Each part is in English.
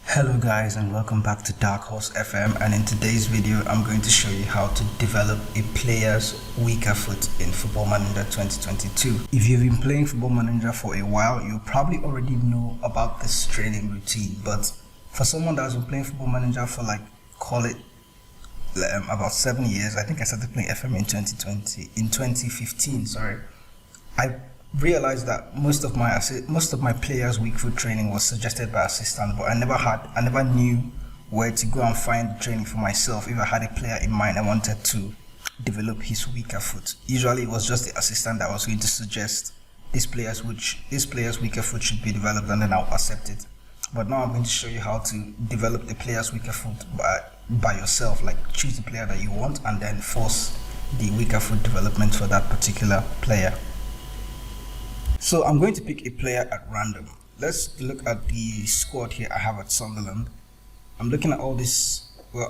Hello guys, and welcome back to Dark Horse FM, and in today's video I'm going to show you how to develop a player's weaker foot in Football Manager 2022. If you've been playing Football Manager for a while, you probably already know about this training routine, but for someone that's been playing Football Manager for call it about 7 years, I think I started playing FM in 2015, I realized that most of my players' weak foot training was suggested by assistants, but I never knew where to go and find the training for myself. If I had a player in mind I wanted to develop his weaker foot, usually it was just the assistant that was going to suggest this player's weaker foot should be developed, and then I'll accept it. But now I'm going to show you how to develop the player's weaker foot by yourself. Like, choose the player that you want and then force the weaker foot development for that particular player. So I'm going to pick a player at random. Let's look at the squad here I have at Sunderland. I'm looking at all these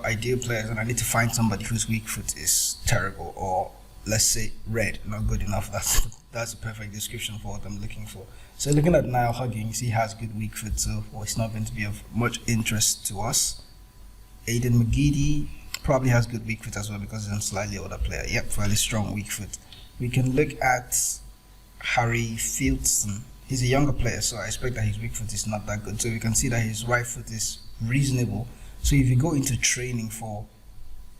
ideal players, and I need to find somebody whose weak foot is terrible, or let's say red, not good enough. That's a perfect description for what I'm looking for. So looking at Niall Huggins, he has good weak foot, so it's not going to be of much interest to us. Aidan McGeady probably has good weak foot as well because he's a slightly older player. Yep, fairly strong weak foot. We can look at Harry Fieldson. He's a younger player, so I expect that his weak foot is not that good. So we can see that his right foot is reasonable. So if you go into training for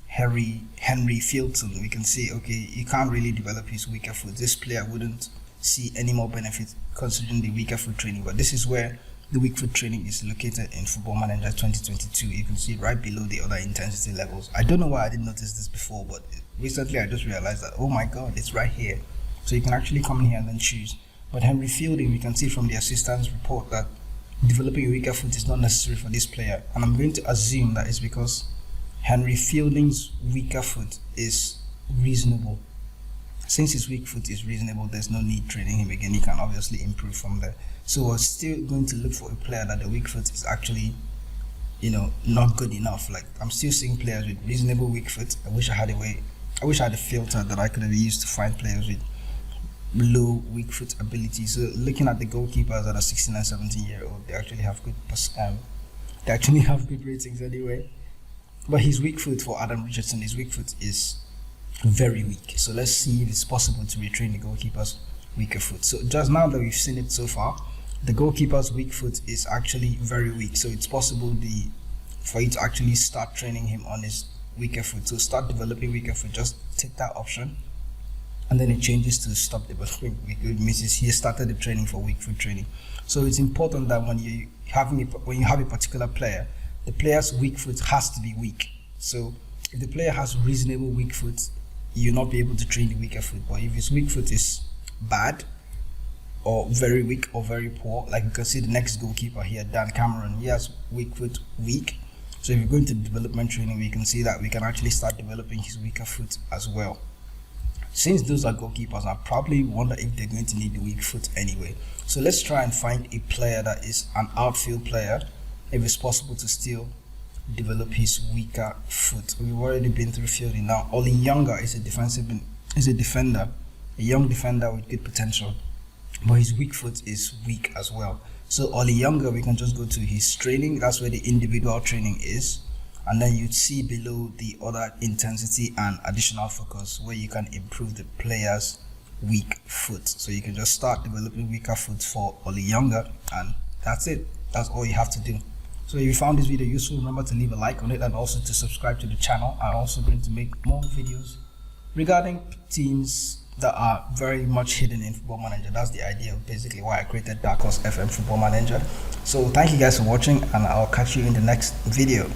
Henry Fieldson, we can see, okay, you can't really develop his weaker foot. This player wouldn't see any more benefit considering the weaker foot training. But this is where the weak foot training is located in Football Manager 2022. You can see right below the other intensity levels. I don't know why I didn't notice this before, but recently I just realized that, oh my god, it's right here. So you can actually come in here and then choose. But Henry Fielding, we can see from the assistant's report that developing a weaker foot is not necessary for this player. And I'm going to assume that it's because Henry Fielding's weaker foot is reasonable. Since his weak foot is reasonable, there's no need training him again. He can obviously improve from there. So we're still going to look for a player that the weak foot is actually, not good enough. Like, I'm still seeing players with reasonable weak foot. I wish I had a filter that I could have used to find players with low weak foot ability. So looking at the goalkeepers that are 16 and 17 year old, they actually have good ratings anyway. But his weak foot for Adam Richardson, his weak foot is very weak. So let's see if it's possible to retrain the goalkeeper's weaker foot. So just now that we've seen it so far, the goalkeeper's weak foot is actually very weak. So it's possible for you to actually start training him on his weaker foot. So start developing weaker foot, just take that option. And then it changes to stop developing weak foot. It means he started the training for weak foot training. So it's important that when you have a particular player, the player's weak foot has to be weak. So if the player has reasonable weak foot, you'll not be able to train the weaker foot. But if his weak foot is bad, or very weak, or very poor, like you can see the next goalkeeper here, Dan Cameron, he has weak foot weak. So if you go into development training, we can see that we can actually start developing his weaker foot as well. Since those are goalkeepers, I probably wonder if they're going to need the weak foot anyway. So let's try and find a player that is an outfield player, if it's possible to still develop his weaker foot. We've already been through fielding. Now, Oli Younger is a defender, a young defender with good potential, but his weak foot is weak as well. So Oli Younger, we can just go to his training. That's where the individual training is. And then you'd see below the other intensity and additional focus where you can improve the player's weak foot. So you can just start developing weaker foot for Oli Younger, and that's it. That's all you have to do. So if you found this video useful, remember to leave a like on it and also to subscribe to the channel. I'm also going to make more videos regarding teams that are very much hidden in Football Manager. That's the idea of basically why I created Dark Horse FM Football Manager. So thank you guys for watching, and I'll catch you in the next video.